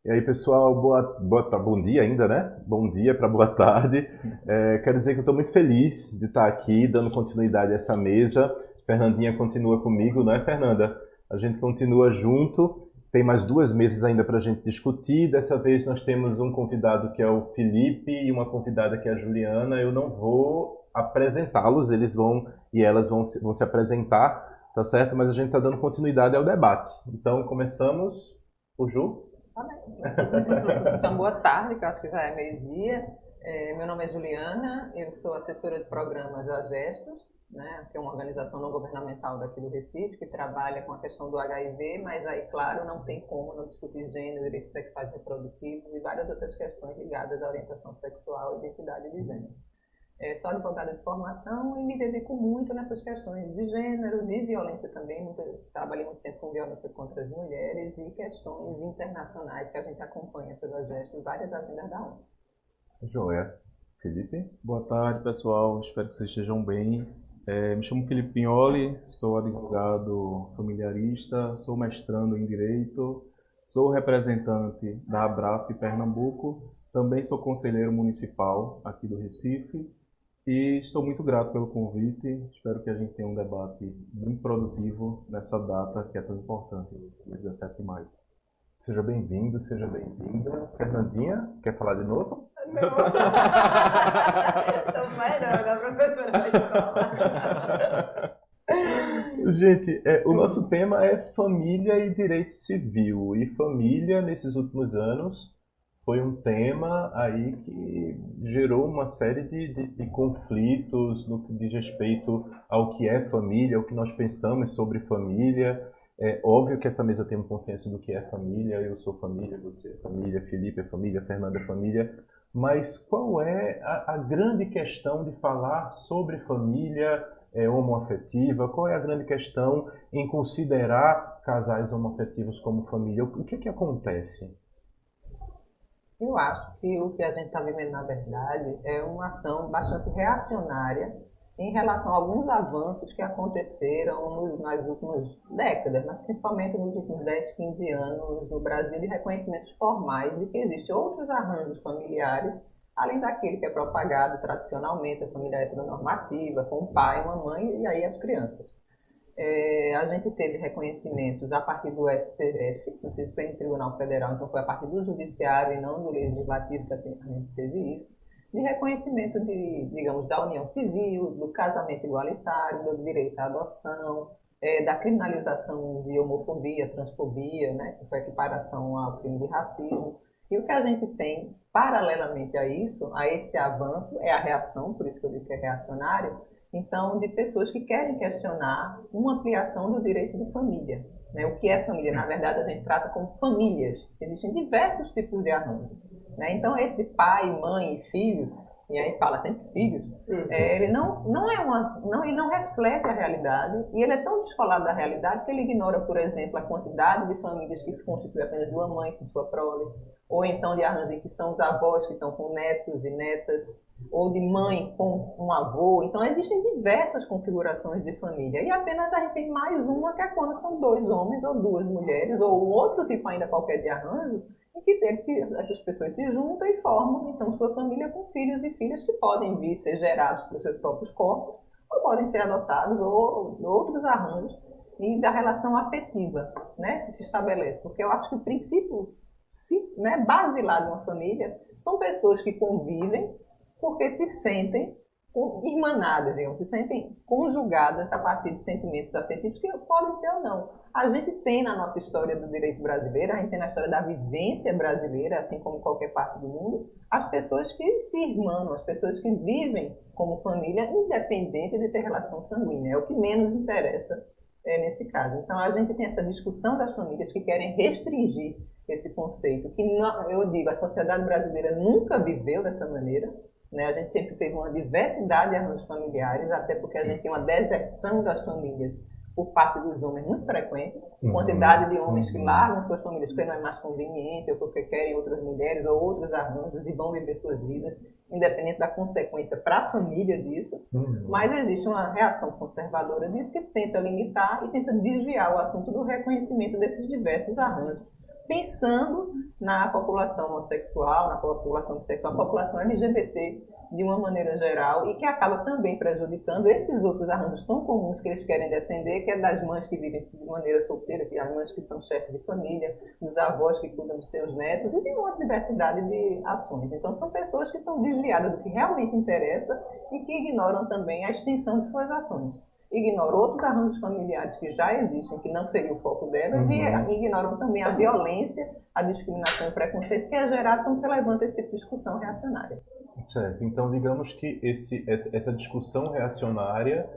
E aí, pessoal, bom dia ainda, né? Bom dia para boa tarde. Quero dizer que eu estou muito feliz de estar aqui, dando continuidade a essa mesa. Fernandinha continua comigo, não é, Fernanda? A gente continua junto. Tem mais 2 mesas ainda para a gente discutir. Dessa vez nós temos um convidado que é o Felipe e uma convidada que é a Juliana. Eu não vou apresentá-los, eles vão e elas vão se apresentar, tá certo? Mas a gente está dando continuidade ao debate. Então, começamos. O Ju? Então, boa tarde, que eu acho que já é meio-dia. Meu nome é Juliana, eu sou assessora de programas da Gestos, né, que é uma organização não governamental daqui do Recife, que trabalha com a questão do HIV, mas aí, claro, não tem como não discutir gênero, direitos sexuais reprodutivos e várias outras questões ligadas à orientação sexual e identidade de gênero. Sou advogada de formação e me dedico muito nessas questões de gênero, de violência também. Trabalhei muito tempo com violência contra as mulheres e questões internacionais que a gente acompanha pela Gestos, várias agendas da ONU. Joia. Felipe? Boa tarde, pessoal. Espero que vocês estejam bem. Me chamo Felipe Pignoli, sou advogado familiarista, sou mestrando em Direito, sou representante da Abraf Pernambuco, também sou conselheiro municipal aqui do Recife. E estou muito grato pelo convite. Espero que a gente tenha um debate muito produtivo nessa data que é tão importante, 17 de maio. Seja bem-vindo, seja bem-vinda. Fernandinha, quer falar de novo? Não. Estou melhor, a professora da escola. Gente, o nosso tema é família e direito civil. E família, nesses últimos anos, foi um tema aí que gerou uma série de conflitos no que diz respeito ao que é família, o que nós pensamos sobre família. É óbvio que essa mesa tem um consenso do que é família. Eu sou família, você é família, Felipe é família, Fernanda é família. Mas qual é a grande questão de falar sobre família homoafetiva? Qual é a grande questão em considerar casais homoafetivos como família? O que acontece? Eu acho que o que a gente está vivendo, na verdade, é uma ação bastante reacionária em relação a alguns avanços que aconteceram nas últimas décadas, mas principalmente nos últimos 10, 15 anos no Brasil, de reconhecimentos formais de que existem outros arranjos familiares, além daquele que é propagado tradicionalmente, a família heteronormativa, com o pai, uma mãe e aí as crianças. A gente teve reconhecimentos a partir do STF, no Supremo Tribunal Federal, então foi a partir do Judiciário e não do Legislativo que a gente teve isso, de reconhecimento digamos, da união civil, do casamento igualitário, do direito à adoção, da criminalização de homofobia, transfobia, né, que foi a equiparação ao crime de racismo. E o que a gente tem, paralelamente a isso, a esse avanço, é a reação, por isso que eu digo que é reacionário, então, de pessoas que querem questionar uma ampliação do direito de família. Né? O que é família? Na verdade, a gente trata como famílias. Existem diversos tipos de arranjo. Né? Então, esse de pai, mãe e filhos, e aí fala sempre filhos, ele ele não reflete a realidade e ele é tão descolado da realidade que ele ignora, por exemplo, a quantidade de famílias que se constitui apenas de uma mãe com sua prole, ou então de arranjo em que são os avós que estão com netos e netas, ou de mãe com um avô. Então, existem diversas configurações de família. E apenas a gente tem mais uma, que é quando são 2 homens ou 2 mulheres, ou um outro tipo ainda qualquer de arranjo, em que essas pessoas se juntam e formam, então, sua família com filhos e filhas que podem vir ser gerados por seus próprios corpos, ou podem ser adotados, ou outros arranjos, e da relação afetiva, né, que se estabelece. Porque eu acho que o princípio basilar de uma família são pessoas que convivem porque se sentem irmanadas, digamos, se sentem conjugadas a partir de sentimentos afetivos que podem ser ou não. A gente tem na nossa história do direito brasileiro, a gente tem na história da vivência brasileira, assim como em qualquer parte do mundo, as pessoas que se irmanam, as pessoas que vivem como família, independente de ter relação sanguínea. É o que menos interessa nesse caso. Então, a gente tem essa discussão das famílias que querem restringir esse conceito, que eu digo, a sociedade brasileira nunca viveu dessa maneira. Né? A gente sempre teve uma diversidade de arranjos familiares, até porque a gente tem uma deserção das famílias por parte dos homens muito frequente. Quantidade de homens que largam suas famílias porque não é mais conveniente, ou porque querem outras mulheres ou outros arranjos e vão viver suas vidas, independente da consequência para a família disso. Mas existe uma reação conservadora disso que tenta limitar e tenta desviar o assunto do reconhecimento desses diversos arranjos. pensando na população homossexual, na população bissexual, na população LGBT de uma maneira geral, e que acaba também prejudicando esses outros arranjos tão comuns que eles querem defender, que é das mães que vivem de maneira solteira, que as mães que são chefes de família, dos avós que cuidam dos seus netos, e de uma diversidade de ações. Então, são pessoas que estão desviadas do que realmente interessa e que ignoram também a extensão de suas ações. Ignoram outros arranjos familiares que já existem, que não seria o foco delas, e ignoram também a violência, a discriminação e o preconceito que é gerado quando você levanta esse tipo de discussão reacionária. Certo. Então, digamos que essa discussão reacionária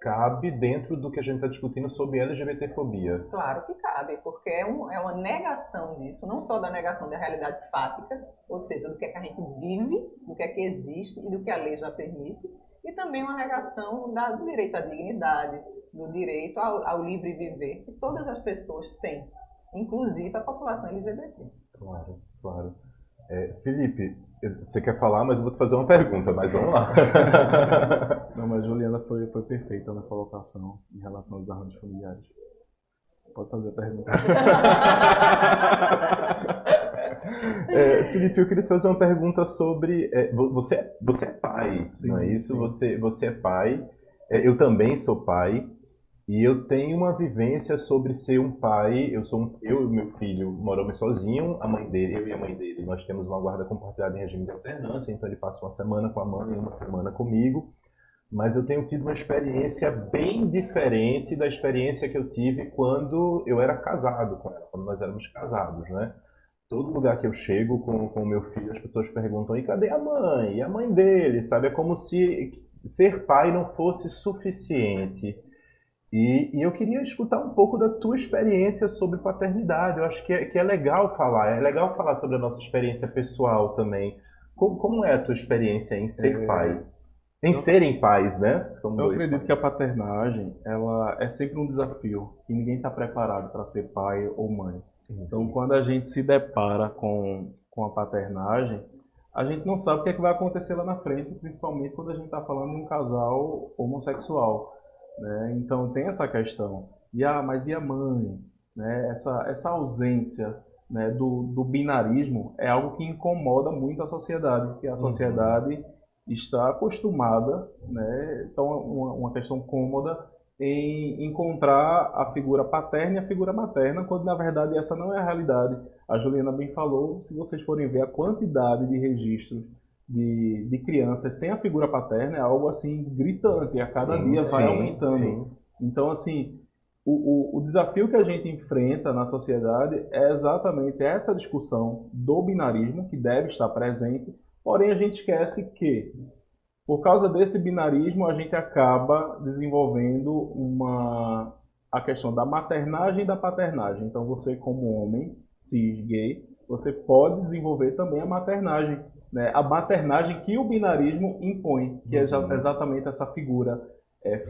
cabe dentro do que a gente está discutindo sobre LGBTfobia. Claro que cabe, porque é uma negação disso, não só da negação da realidade fática, ou seja, do que é que a gente vive, do que é que existe e do que a lei já permite, e também uma negação do direito à dignidade, do direito ao livre viver, que todas as pessoas têm, inclusive a população LGBT. Claro, claro. Felipe, você quer falar, mas eu vou te fazer uma pergunta, mas vamos lá. Não, mas Juliana foi perfeita na colocação em relação aos arranjos familiares. Pode fazer a pergunta. Felipe, eu queria te fazer uma pergunta sobre... Você é pai, Sim, não é isso? sim. Você é pai, eu também sou pai, e eu tenho uma vivência sobre ser um pai. Eu e meu filho moramos sozinhos, eu e a mãe dele, nós temos uma guarda compartilhada em regime de alternância, então ele passa uma semana com a mãe e uma semana comigo. Mas eu tenho tido uma experiência bem diferente da experiência que eu tive quando eu era casado com ela, quando nós éramos casados, né? Todo lugar que eu chego com o meu filho, as pessoas perguntam: e cadê a mãe? E a mãe dele, sabe? É como se ser pai não fosse suficiente. E eu queria escutar um pouco da tua experiência sobre paternidade. Eu acho que é legal falar sobre a nossa experiência pessoal também. Como é a tua experiência em ser pai? Em serem pais, né? São Eu dois acredito pais. que a paternagem, ela é sempre um desafio e ninguém está preparado para ser pai ou mãe. Então, quando a gente se depara com a paternagem, a gente não sabe o que é que vai acontecer lá na frente, principalmente quando a gente está falando de um casal homossexual, né? Então, tem essa questão. Mas e a mãe? Né? Essa ausência, né, do binarismo é algo que incomoda muito a sociedade, porque a sociedade está acostumada, né? Então, uma questão cômoda em encontrar a figura paterna e a figura materna, quando na verdade essa não é a realidade. A Juliana bem falou, se vocês forem ver a quantidade de registros de crianças sem a figura paterna, é algo assim gritante, e a cada dia vai aumentando. Sim. Então, assim, o desafio que a gente enfrenta na sociedade é exatamente essa discussão do binarismo, que deve estar presente, porém a gente esquece que, por causa desse binarismo, a gente acaba desenvolvendo a questão da maternagem e da paternagem. Então, você como homem, cis, gay, você pode desenvolver também a maternagem, né? A maternagem que o binarismo impõe, que é exatamente essa figura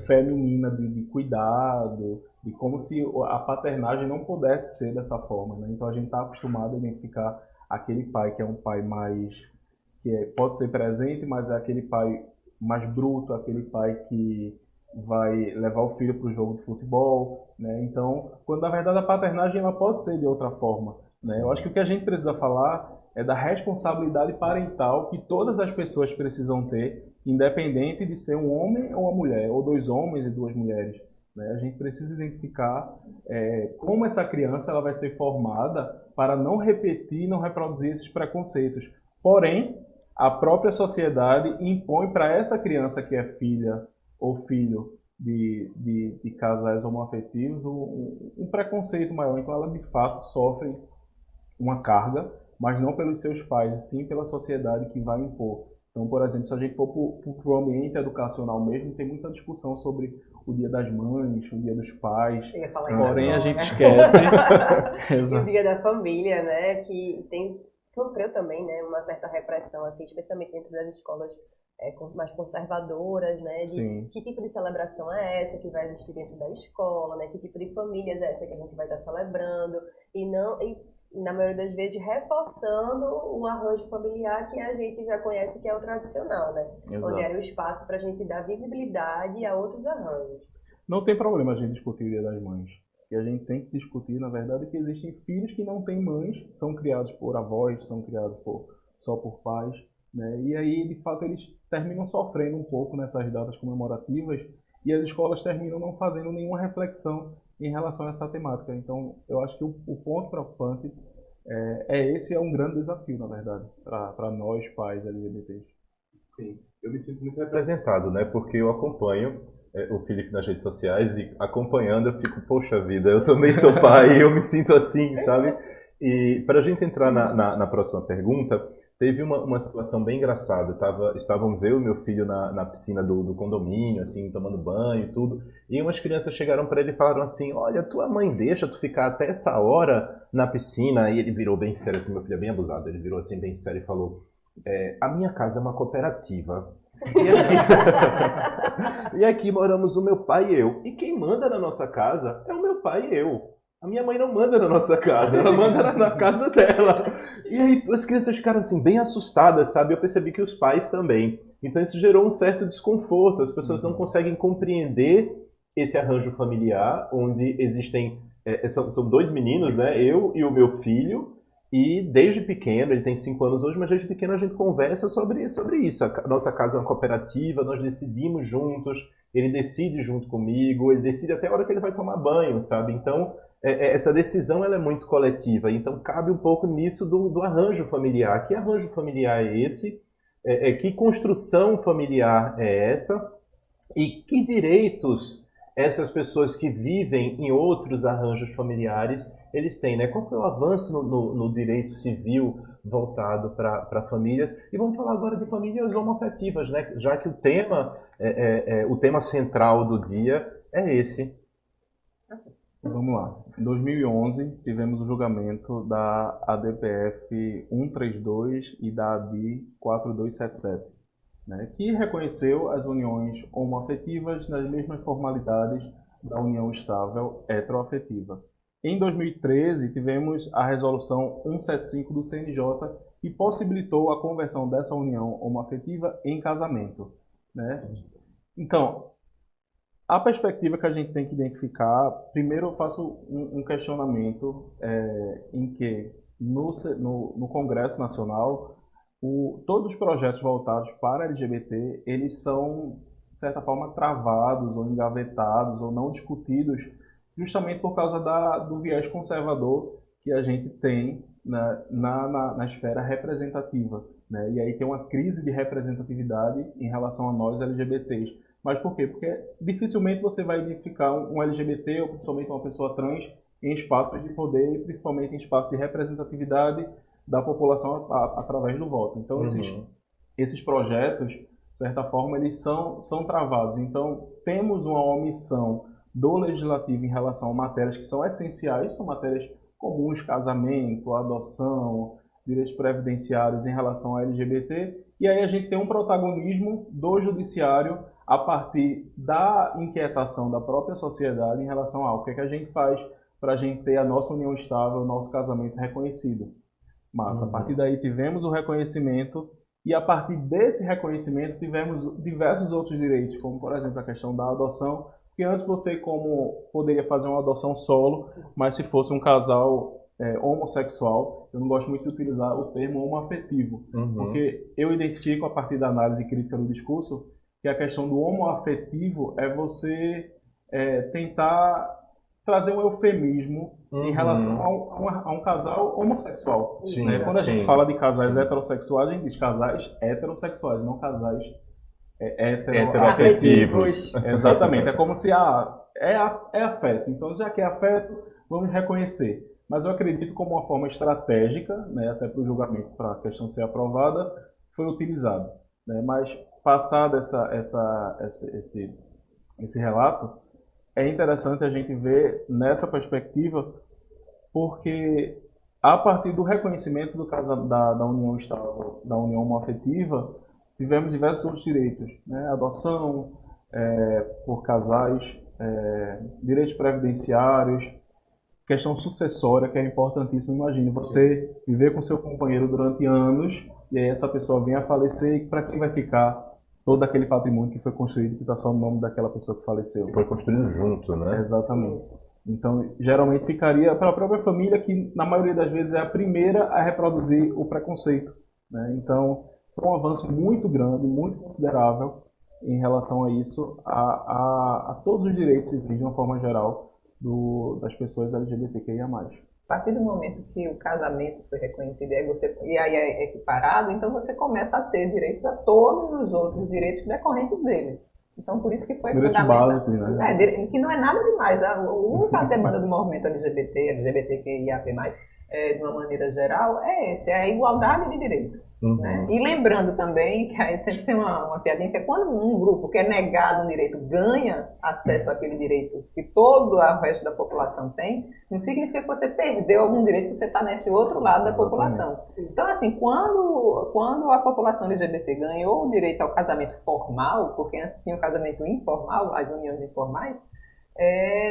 feminina de cuidado, de como se a paternagem não pudesse ser dessa forma, né? Então, a gente está acostumado a identificar aquele pai que é um pai mais... pode ser presente, mas é aquele pai mais bruto, aquele pai que vai levar o filho para o jogo de futebol, né? Então, quando na verdade a paternagem ela pode ser de outra forma, né? Eu acho que o que a gente precisa falar é da responsabilidade parental que todas as pessoas precisam ter, independente de ser um homem ou uma mulher, ou dois homens e duas mulheres, né? A gente precisa identificar como essa criança ela vai ser formada para não repetir e não reproduzir esses preconceitos. Porém, a própria sociedade impõe para essa criança que é filha ou filho de casais homoafetivos um preconceito maior. Então, ela de fato sofre uma carga, mas não pelos seus pais, sim pela sociedade que vai impor. Então, por exemplo, se a gente for para o ambiente educacional mesmo, tem muita discussão sobre o Dia das Mães, o Dia dos Pais, porém a gente esquece. E o Dia da Família, né, que sofreu também, né, uma certa repressão, assim, especialmente dentro das escolas mais conservadoras, né, de que tipo de celebração é essa que vai existir dentro da escola, né, que tipo de famílias é essa que a gente vai estar celebrando, e na maioria das vezes reforçando um arranjo familiar que a gente já conhece que é o tradicional, né, onde era o espaço para a gente dar visibilidade a outros arranjos. Não tem problema a gente discutir o Dia das Mães. que a gente tem que discutir, na verdade, é que existem filhos que não têm mães, são criados por avós, são criados só por pais, né? E aí, de fato, eles terminam sofrendo um pouco nessas datas comemorativas e as escolas terminam não fazendo nenhuma reflexão em relação a essa temática. Então, eu acho que o ponto preocupante esse é um grande desafio, na verdade, para nós, pais LGBTs. Sim, eu me sinto muito representado, né? Porque eu acompanho o Felipe nas redes sociais e acompanhando eu fico, poxa vida, eu também sou pai e eu me sinto assim, sabe? E para a gente entrar na próxima pergunta, teve uma situação bem engraçada. Estávamos eu e meu filho na piscina do condomínio, assim, tomando banho e tudo. E umas crianças chegaram para ele e falaram assim, olha, tua mãe deixa tu ficar até essa hora na piscina? E ele virou bem sério, assim, meu filho é bem abusado. Ele virou assim bem sério e falou, a minha casa é uma cooperativa. E aqui moramos o meu pai e eu. E quem manda na nossa casa é o meu pai e eu. A minha mãe não manda na nossa casa, ela manda na casa dela. E aí as crianças ficaram assim, bem assustadas, sabe? Eu percebi que os pais também. Então isso gerou um certo desconforto. As pessoas não conseguem compreender esse arranjo familiar, onde existem... são dois meninos, né? Eu e o meu filho. E desde pequeno, ele tem 5 anos hoje, mas desde pequeno a gente conversa sobre isso. A nossa casa é uma cooperativa, nós decidimos juntos, ele decide junto comigo, ele decide até a hora que ele vai tomar banho, sabe? Então, essa decisão ela é muito coletiva. Então, cabe um pouco nisso do arranjo familiar. Que arranjo familiar é esse? Que construção familiar é essa? E que direitos essas pessoas que vivem em outros arranjos familiares, eles têm, né? Qual foi o avanço no direito civil voltado para famílias? E vamos falar agora de famílias homoafetivas, né? Já que o tema central do dia é esse. Vamos lá. Em 2011, tivemos o julgamento da ADPF 132 e da ADI 4277. Né, que reconheceu as uniões homoafetivas nas mesmas formalidades da união estável heteroafetiva. Em 2013, tivemos a resolução 175 do CNJ, que possibilitou a conversão dessa união homoafetiva em casamento. Né? Então, a perspectiva que a gente tem que identificar, primeiro eu faço um questionamento em que no Congresso Nacional, todos os projetos voltados para LGBT, eles são, de certa forma, travados ou engavetados ou não discutidos justamente por causa do viés conservador que a gente tem na esfera representativa. Né? E aí tem uma crise de representatividade em relação a nós LGBTs. Mas por quê? Porque dificilmente você vai identificar um LGBT ou principalmente uma pessoa trans em espaços de poder, principalmente em espaços de representatividade da população através do voto. Então, esses projetos, de certa forma, eles são travados. Então, temos uma omissão do legislativo em relação a matérias que são essenciais, são matérias comuns, casamento, adoção, direitos previdenciários em relação a LGBT, e aí a gente tem um protagonismo do judiciário a partir da inquietação da própria sociedade em relação ao que a gente faz para a gente ter a nossa união estável, o nosso casamento reconhecido. Mas a partir daí tivemos o reconhecimento e a partir desse reconhecimento tivemos diversos outros direitos, como por exemplo a questão da adoção, que antes você poderia fazer uma adoção solo, mas se fosse um casal homossexual, eu não gosto muito de utilizar o termo homoafetivo, porque eu identifico a partir da análise crítica do discurso que a questão do homoafetivo é você tentar trazer um eufemismo em relação a um casal homossexual. Sim, né? Quando a gente fala de casais heterossexuais, a gente diz casais heterossexuais, não casais heteroafetivos. Exatamente. É como se é afeto. Então, já que é afeto, vamos reconhecer. Mas eu acredito como uma forma estratégica, né, até para o julgamento, para a questão ser aprovada, foi utilizado. Né? Mas, passado esse relato, é interessante a gente ver nessa perspectiva, porque a partir do reconhecimento da união estável, da união homoafetiva, tivemos diversos outros direitos, né? Adoção por casais, direitos previdenciários, questão sucessória, que é importantíssimo. Imagine você viver com seu companheiro durante anos e aí essa pessoa vem a falecer e para quem vai ficar todo aquele patrimônio que foi construído, que está só no nome daquela pessoa que faleceu. Foi construído junto, né? Exatamente. Então, geralmente ficaria para a própria família, que na maioria das vezes é a primeira a reproduzir o preconceito, né? Então, foi um avanço muito grande, muito considerável em relação a isso, a todos os direitos civis, de uma forma geral, das pessoas LGBTQIA+. A partir do momento que o casamento foi reconhecido e aí é equiparado, então você começa a ter direitos a todos os outros direitos decorrentes dele. Então, por isso que foi fundamental. Básico, né? Que não é nada demais. A única demanda do movimento LGBTQIA+, de uma maneira geral, é a igualdade de direitos. Uhum. Né? E lembrando também que a gente sempre tem uma piadinha, que é quando um grupo que é negado um direito ganha acesso àquele direito que todo o resto da população tem, não significa que você perdeu algum direito se você está nesse outro lado da população. Então, assim, quando a população LGBT ganhou o direito ao casamento formal, porque antes tinha o casamento informal, as uniões informais,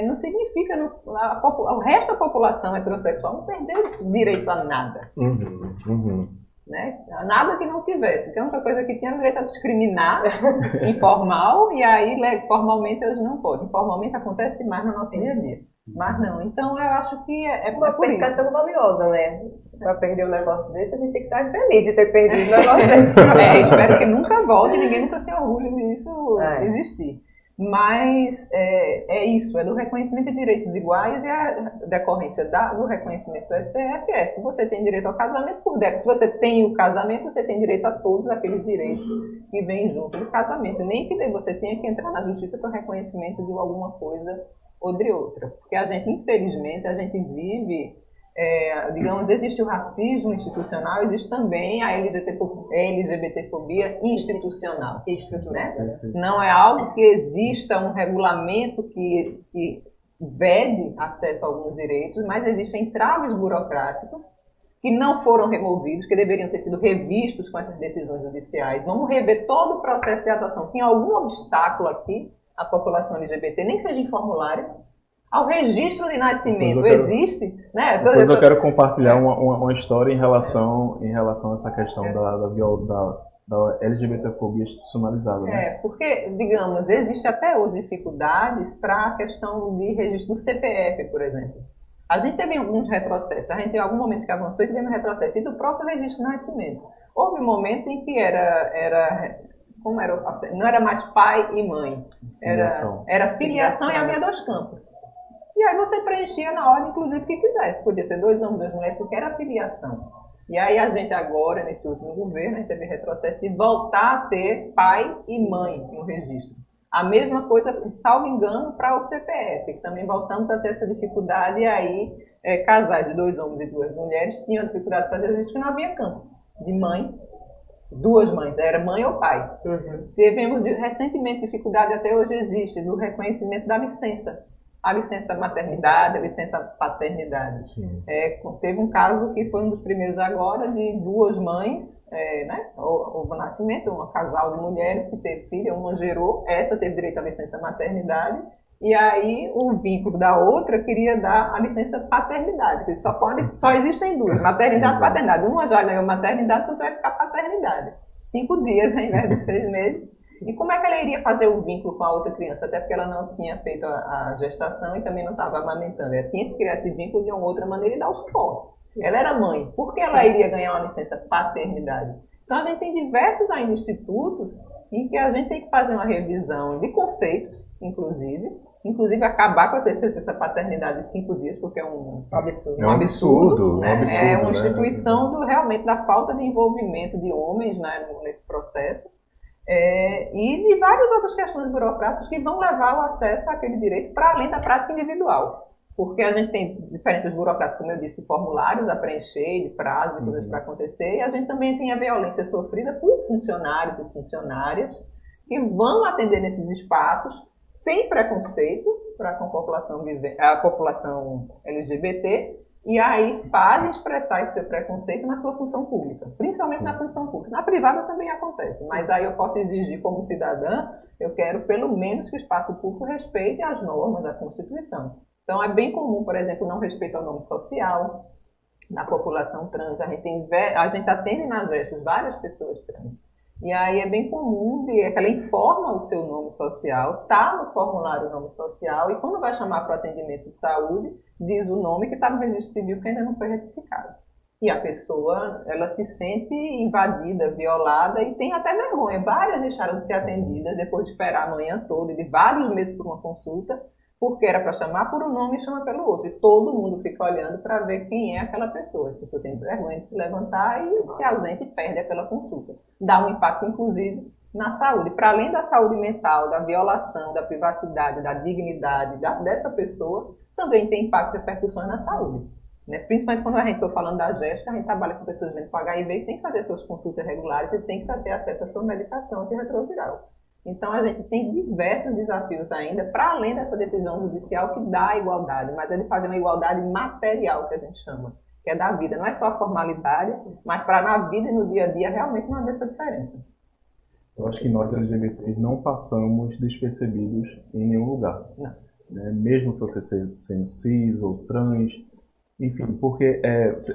não significa, o resto da população heterossexual não perdeu direito a nada. Né? Nada que não tivesse. Então, a única coisa que tinha era o direito a discriminar informal, e aí formalmente eles não podem. Informalmente acontece demais no nosso dia a dia. Mas não. Então, eu acho que é por isso. É tão valiosa, né? Para perder um negócio desse, a gente tem que estar feliz de ter perdido um negócio desse. Espero que nunca volte, ninguém nunca se orgulhe disso existir. Mas é isso, é do reconhecimento de direitos iguais, e a decorrência do reconhecimento do STF se você tem direito ao casamento, se você tem o casamento, você tem direito a todos aqueles direitos que vêm junto do casamento. Nem que você tenha que entrar na justiça para reconhecimento de alguma coisa ou de outra. Porque a gente, infelizmente, vive... digamos, existe o racismo institucional, existe também a LGBTfobia institucional, né? Não é algo que exista um regulamento que vede acesso a alguns direitos, mas existem entraves burocráticos que não foram removidos, que deveriam ter sido revistos com essas decisões judiciais. Vamos rever todo o processo de atuação. Tem algum obstáculo aqui à população LGBT, nem que seja em formulário, ao registro de nascimento existe, né? Depois eu quero compartilhar uma história em relação a essa questão da LGBTfobia institucionalizada. Né? Porque, digamos, existe até hoje dificuldades para a questão de registro do CPF, por exemplo. A gente teve alguns retrocessos, a gente teve algum momento que avançou e tivemos retrocesso, e do próprio registro de nascimento. Houve momentos em que não era mais pai e mãe, era filiação e havia dois campos. E aí você preenchia na ordem, inclusive, que quisesse. Podia ser 2 homens, 2 mulheres, porque era filiação. E aí a gente agora, nesse último governo, a gente teve retrocesso de voltar a ter pai e mãe no registro. A mesma coisa, salvo engano, para o CPF, que também voltamos a ter essa dificuldade, e aí casais de 2 homens e 2 mulheres tinham dificuldade de fazer registro, porque não havia campo de mãe, 2 mães, era mãe ou pai. Tivemos recentemente dificuldade, até hoje existe, do reconhecimento da licença. A licença maternidade, a licença paternidade. Teve um caso que foi um dos primeiros agora, de 2 mães, né? Houve o nascimento, um casal de mulheres que teve filha, uma gerou, essa teve direito à licença maternidade, e aí o vínculo da outra queria dar a licença paternidade, que só existem 2, maternidade e paternidade. Uma já ganhou maternidade, então vai ficar paternidade. 5 dias ao invés de 6 meses. E como é que ela iria fazer o vínculo com a outra criança? Até porque ela não tinha feito a gestação e também não estava amamentando. Ela tinha que criar esse vínculo de uma outra maneira e dar o suporte. Ela era mãe. Por que ela iria ganhar uma licença paternidade? Então, a gente tem diversos ainda institutos em que a gente tem que fazer uma revisão de conceitos, inclusive acabar com essa paternidade de 5 dias, porque é um absurdo. É um absurdo, né? É uma instituição realmente da falta de envolvimento de homens, né, nesse processo. E de várias outras questões burocráticas que vão levar o acesso àquele direito para além da prática individual. Porque a gente tem diferenças burocráticas, como eu disse, de formulários a preencher, de prazos, de coisas para acontecer, e a gente também tem a violência sofrida por funcionários e funcionárias que vão atender nesses espaços sem preconceito com a população LGBT, e aí fazem expressar esse seu preconceito na sua função pública, principalmente na função pública. Na privada também acontece, mas aí eu posso exigir como cidadã, eu quero pelo menos que o espaço público respeite as normas da Constituição. Então é bem comum, por exemplo, não respeito ao nome social na população trans. A gente atende nas gestos várias pessoas trans. E aí é bem comum que ela informa o seu nome social, está no formulário o nome social, e quando vai chamar para o atendimento de saúde, diz o nome que está no registro civil que ainda não foi retificado. E a pessoa, ela se sente invadida, violada e tem até vergonha. Várias deixaram de ser atendidas depois de esperar a manhã toda, e de vários meses por uma consulta, porque era para chamar por um nome e chama pelo outro. E todo mundo fica olhando para ver quem é aquela pessoa. A pessoa tem vergonha de se levantar e se ausenta e perde aquela consulta. Dá um impacto, inclusive, na saúde. Para além da saúde mental, da violação, da privacidade, da dignidade dessa pessoa, também tem impacto e repercussões na saúde. Né? Principalmente quando a gente está falando da Jéssica, a gente trabalha com pessoas com HIV e tem que fazer suas consultas regulares e tem que ter acesso à sua medicação antirretroviral. Então, a gente tem diversos desafios ainda, para além dessa decisão judicial que dá a igualdade, mas é de fazer uma igualdade material, que a gente chama, que é da vida. Não é só a formalidade, mas para na vida e no dia a dia realmente não haver essa diferença. Eu acho que nós, LGBTs, não passamos despercebidos em nenhum lugar. Não. Né? Mesmo se você sendo cis ou trans, enfim, porque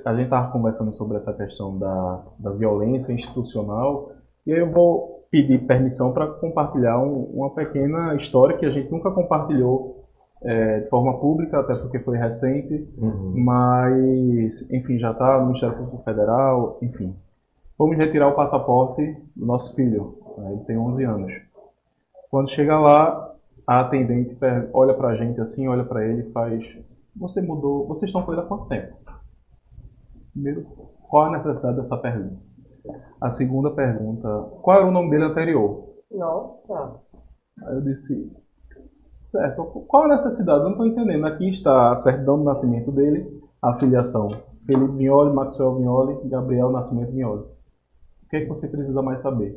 a gente estava conversando sobre essa questão da violência institucional, e aí eu vou pedir permissão para compartilhar uma pequena história que a gente nunca compartilhou de forma pública, até porque foi recente, mas, enfim, já está no Ministério Público Federal, enfim. Vamos retirar o passaporte do nosso filho, né? Ele tem 11 anos. Quando chega lá, a atendente olha para a gente assim, olha para ele e faz: você mudou, vocês estão com ele há quanto tempo? Primeiro, qual a necessidade dessa pergunta? A segunda pergunta: qual era o nome dele anterior? Nossa! Aí eu disse: certo, qual a necessidade? Eu não estou entendendo. Aqui está a certidão do nascimento dele, a filiação: Felipe Vignoli, Maxwell Vignoli, Gabriel Nascimento Vignoli. O que é que você precisa mais saber?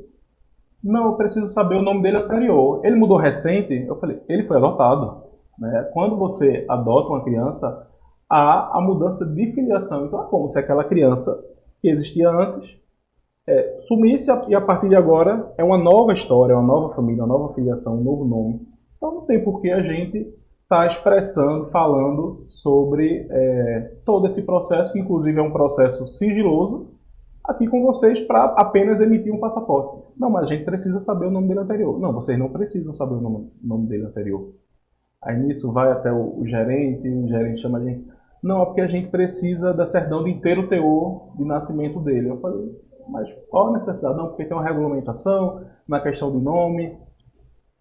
Não, eu preciso saber o nome dele anterior. Ele mudou recente? Eu falei: ele foi adotado. Né? Quando você adota uma criança, há a mudança de filiação. Então é como se aquela criança que existia antes sumisse e a partir de agora é uma nova história, uma nova família, uma nova filiação, um novo nome. Então não tem por que a gente estar expressando, falando sobre todo esse processo, que inclusive é um processo sigiloso, aqui com vocês para apenas emitir um passaporte. Não, mas a gente precisa saber o nome dele anterior. Não, vocês não precisam saber o nome dele anterior. Aí nisso vai até o gerente chama a gente: não, é porque a gente precisa da certidão de inteiro teor de nascimento dele. Eu falei: mas qual a necessidade? Não, porque tem uma regulamentação na questão do nome.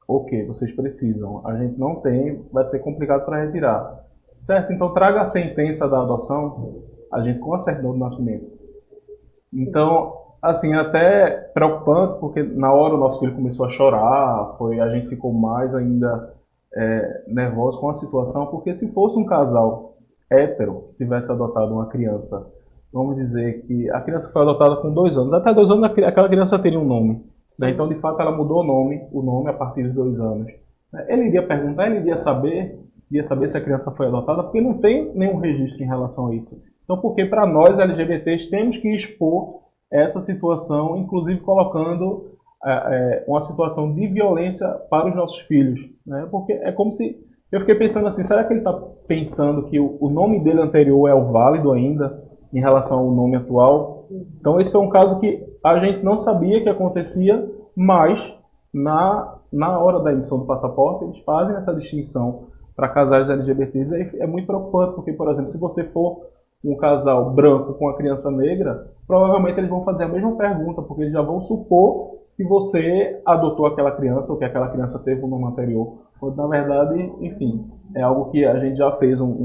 Ok, vocês precisam. A gente não tem, vai ser complicado para retirar. Certo? Então traga a sentença da adoção, a gente com a certidão do nascimento. Então, assim, até preocupante, porque na hora o nosso filho começou a chorar, a gente ficou mais ainda nervoso com a situação, porque se fosse um casal hétero que tivesse adotado uma criança, vamos dizer que a criança foi adotada com 2 anos. Até 2 anos aquela criança teria um nome. Né? Então, de fato, ela mudou o nome a partir de 2 anos. Ele iria perguntar, ele iria saber se a criança foi adotada, porque não tem nenhum registro em relação a isso. Então, porque para nós, LGBTs, temos que expor essa situação, inclusive colocando uma situação de violência para os nossos filhos. Né? Porque é como se... Eu fiquei pensando assim, será que ele está pensando que o nome dele anterior é o válido ainda em relação ao nome atual? Então esse foi um caso que a gente não sabia que acontecia, mas na hora da emissão do passaporte eles fazem essa distinção para casais LGBTs. E é muito preocupante, porque, por exemplo, se você for um casal branco com uma criança negra, provavelmente eles vão fazer a mesma pergunta, porque eles já vão supor que você adotou aquela criança ou que aquela criança teve um nome anterior. Quando, na verdade, enfim, é algo que a gente já fez um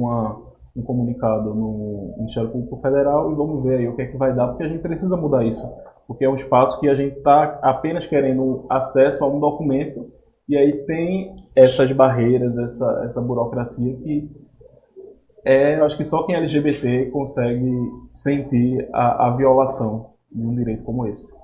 comunicado no Ministério Público Federal e vamos ver aí o que é que vai dar, porque a gente precisa mudar isso, porque é um espaço que a gente está apenas querendo acesso a um documento e aí tem essas barreiras, essa burocracia que eu acho que só quem é LGBT consegue sentir a violação de um direito como esse.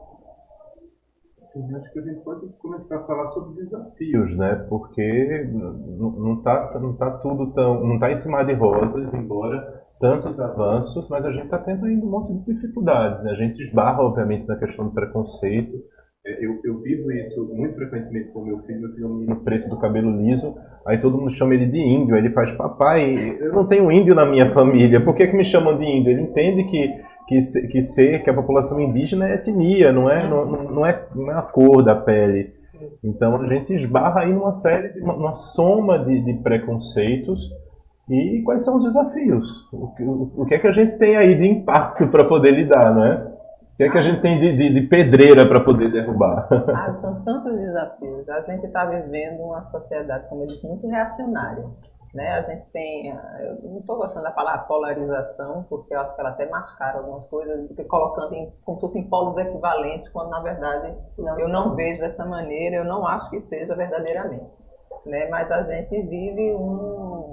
Acho que a gente pode começar a falar sobre desafios, né? Porque não tá tudo tão, não está em cima de rosas, embora tantos avanços, mas a gente está tendo ainda um monte de dificuldades, né? A gente esbarra, obviamente, na questão do preconceito. Eu vivo isso muito frequentemente com meu filho é um menino preto do cabelo liso, aí todo mundo chama ele de índio, aí ele faz: papai, eu não tenho índio na minha família, por que me chamam de índio? Ele entende que que a população indígena é etnia, não é a cor da pele. Então a gente esbarra aí numa soma de preconceitos. E quais são os desafios? O que é que a gente tem aí de impacto para poder lidar, não é? O que é que a gente tem de pedreira para poder derrubar? São tantos desafios. A gente está vivendo uma sociedade, como eu disse, muito reacionária. Né? A gente tem, eu não estou gostando da palavra polarização, porque eu acho que ela até mascara algumas coisas, colocando como se fossem polos equivalentes, quando na verdade eu não vejo dessa maneira, eu não acho que seja verdadeiramente. Né? Mas a gente vive um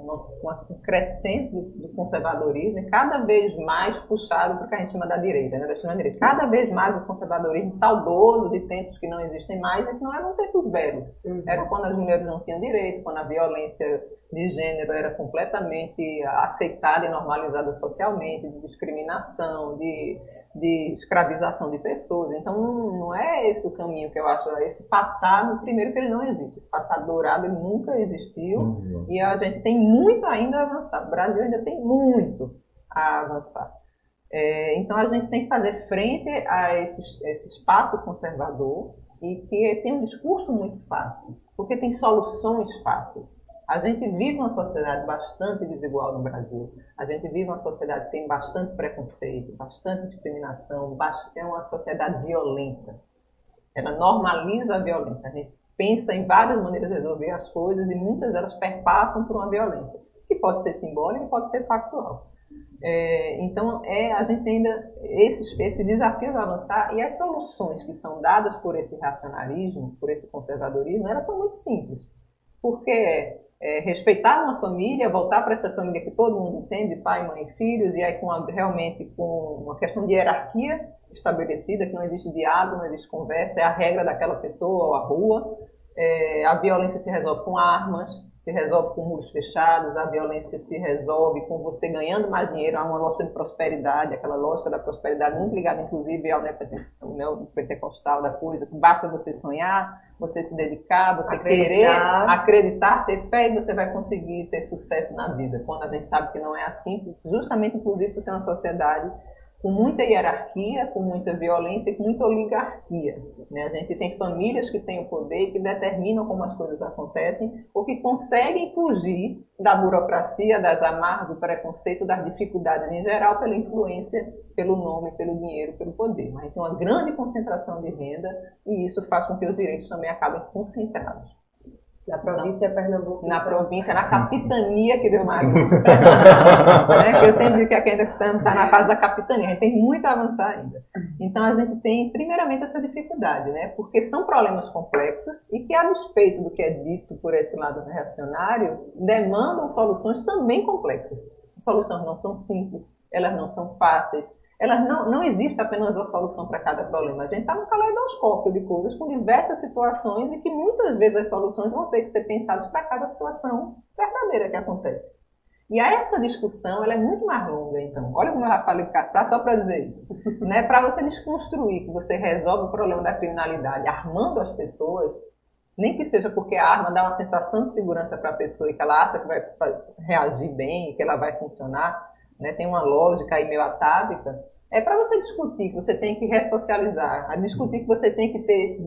crescente do conservadorismo, cada vez mais puxado para o que a gente chama da direita, né? Da extrema-direita. Cada vez mais o conservadorismo saudoso de tempos que não existem mais, e que não eram tempos velhos. Era quando as mulheres não tinham direito, quando a violência de gênero era completamente aceitada e normalizada socialmente, de discriminação, de escravização de pessoas. Então não é esse o caminho que eu acho. Esse passado, primeiro que ele não existe, esse passado dourado ele nunca existiu, e a gente tem muito ainda a avançar. O Brasil ainda tem muito a avançar. Então a gente tem que fazer frente a esse espaço conservador e que tem um discurso muito fácil, porque tem soluções fáceis. A gente vive uma sociedade bastante desigual no Brasil. A gente vive uma sociedade que tem bastante preconceito, bastante discriminação, é uma sociedade violenta. Ela normaliza a violência. A gente pensa em várias maneiras de resolver as coisas e muitas delas perpassam por uma violência, que pode ser simbólica e pode ser factual. Então, a gente tem ainda esse desafio de avançar, e as soluções que são dadas por esse racionalismo, por esse conservadorismo, elas são muito simples. Porque respeitar uma família, voltar para essa família que todo mundo tem, de pai, mãe e filhos, e aí realmente com uma questão de hierarquia estabelecida, que não existe diálogo, não existe conversa, é a regra daquela pessoa ou a rua. A violência se resolve com armas, se resolve com muros fechados, a violência se resolve com você ganhando mais dinheiro, há uma lógica de prosperidade, aquela lógica da prosperidade muito ligada inclusive ao neopentecostal da coisa, que basta você sonhar, você se dedicar, você querer acreditar, ter fé, e você vai conseguir ter sucesso na vida, quando a gente sabe que não é assim, justamente inclusive por ser uma sociedade com muita hierarquia, com muita violência e com muita oligarquia. Né? A gente tem famílias que têm o poder, que determinam como as coisas acontecem, ou que conseguem fugir da burocracia, das amarras, do preconceito, das dificuldades em geral, pela influência, pelo nome, pelo dinheiro, pelo poder. Mas tem uma grande concentração de renda, e isso faz com que os direitos também acabem concentrados. Na província de Pernambuco. Na província, na capitania que deu mais. Né? Eu sempre digo que aqui ainda está na fase da capitania, a gente tem muito a avançar ainda. Então a gente tem, primeiramente, essa dificuldade, né? Porque são problemas complexos e que, a despeito do que é dito por esse lado reacionário, demandam soluções também complexas. As soluções não são simples, elas não são fáceis. Não existe apenas uma solução para cada problema. A gente está num caleidoscópio de coisas com diversas situações e que muitas vezes as soluções vão ter que ser pensadas para cada situação verdadeira que acontece. E essa discussão ela é muito mais longa, então. Olha como eu já falei só para dizer isso. Né? Para você desconstruir que você resolve o problema da criminalidade armando as pessoas, nem que seja porque a arma dá uma sensação de segurança para a pessoa e que ela acha que vai reagir bem, que ela vai funcionar, né? Tem uma lógica aí meio atávica. É para você discutir que você tem que ressocializar, a discutir que você tem que ter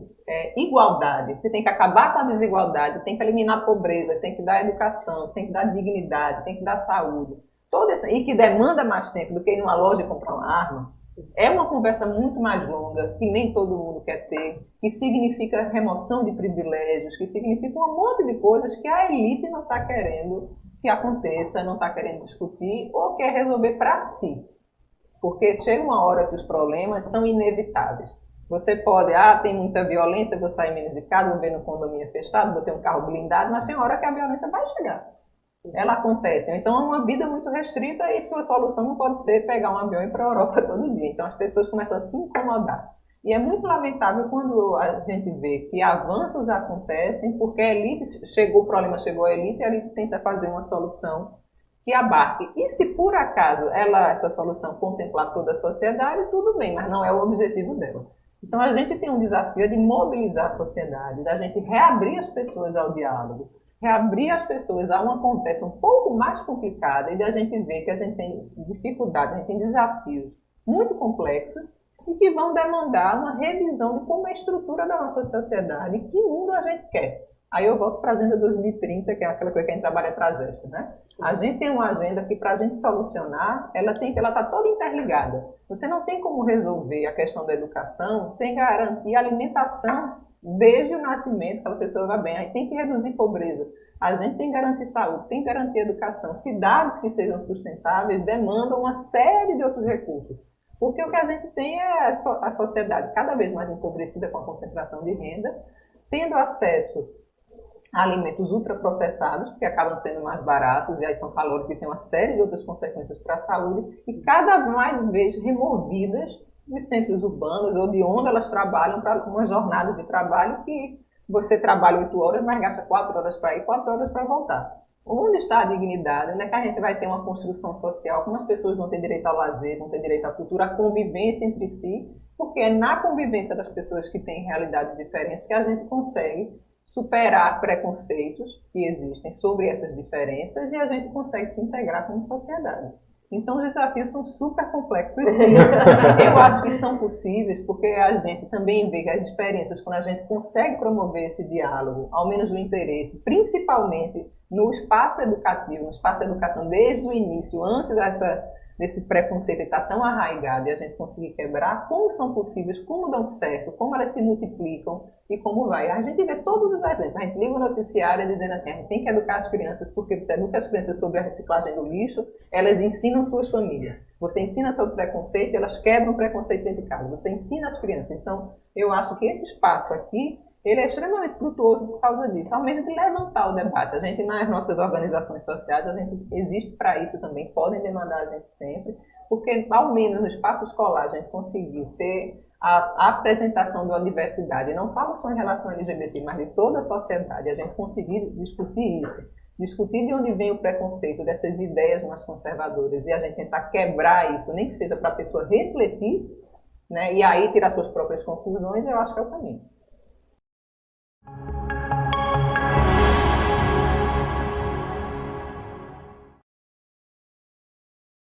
igualdade, você tem que acabar com a desigualdade, tem que eliminar a pobreza, tem que dar educação, tem que dar dignidade, tem que dar saúde. E que demanda mais tempo do que ir numa loja comprar uma arma. É uma conversa muito mais longa, que nem todo mundo quer ter, que significa remoção de privilégios, que significa um monte de coisas que a elite não está querendo que aconteça, não está querendo discutir ou quer resolver para si. Porque chega uma hora que os problemas são inevitáveis. Você pode, tem muita violência, vou sair menos de casa, vou ver no condomínio fechado, vou ter um carro blindado, mas tem uma hora que a violência vai chegar. Ela acontece. Então é uma vida muito restrita e sua solução não pode ser pegar um avião e ir para a Europa todo dia. Então as pessoas começam a se incomodar. E é muito lamentável quando a gente vê que avanços acontecem porque a elite o problema chegou à elite e a elite tenta fazer uma solução que abarque. E se por acaso essa solução contemplar toda a sociedade, tudo bem, mas não é o objetivo dela. Então a gente tem um desafio de mobilizar a sociedade, da gente reabrir as pessoas ao diálogo, reabrir as pessoas a uma conversa um pouco mais complicada e da gente ver que a gente tem dificuldades, a gente tem desafios muito complexas e que vão demandar uma revisão de como é a estrutura da nossa sociedade e que mundo a gente quer. Aí eu volto para a Agenda 2030, que é aquela coisa que a gente trabalha para a GEST, né? A gente tem uma agenda que, para a gente solucionar, ela está toda interligada. Você não tem como resolver a questão da educação sem garantir a alimentação desde o nascimento, que a pessoa vai bem. Aí tem que reduzir pobreza. A gente tem que garantir saúde, tem que garantir educação. Cidades que sejam sustentáveis demandam uma série de outros recursos. Porque o que a gente tem é a sociedade cada vez mais empobrecida com a concentração de renda, tendo acesso a alimentos ultraprocessados, que acabam sendo mais baratos, e aí são calóricos que têm uma série de outras consequências para a saúde, e cada mais vez removidas dos centros urbanos ou de onde elas trabalham para uma jornada de trabalho que você trabalha 8 horas, mas gasta 4 horas para ir, 4 horas para voltar. Onde está a dignidade? Onde é que a gente vai ter uma construção social? Como as pessoas vão ter direito ao lazer, vão ter direito à cultura, à convivência entre si? Porque é na convivência das pessoas que têm realidades diferentes que a gente consegue superar preconceitos que existem sobre essas diferenças e a gente consegue se integrar como sociedade. Então, os desafios são super complexos, sim. Eu acho que são possíveis porque a gente também vê que as experiências, quando a gente consegue promover esse diálogo, ao menos o interesse, principalmente no espaço educativo, no espaço da educação, desde o início, antes desse preconceito estar tão arraigado e a gente conseguir quebrar, como são possíveis, como dão certo, como elas se multiplicam e como vai. A gente vê todos os exemplos. A gente liga o noticiário dizendo assim, a gente tem que educar as crianças, porque você educa as crianças sobre a reciclagem do lixo, elas ensinam suas famílias. Você ensina sobre preconceito, elas quebram o preconceito dentro de casa. Você ensina as crianças. Então, eu acho que esse espaço aqui, ele é extremamente frutuoso por causa disso, ao menos de levantar o debate. A gente, nas nossas organizações sociais, a gente existe para isso também, podem demandar a gente sempre, porque ao menos no espaço escolar a gente conseguir ter a apresentação da diversidade, não falo só em relação ao LGBT, mas de toda a sociedade, a gente conseguir discutir isso, discutir de onde vem o preconceito dessas ideias mais conservadoras e a gente tentar quebrar isso, nem que seja para a pessoa refletir, né, e aí tirar suas próprias conclusões, eu acho que é o caminho.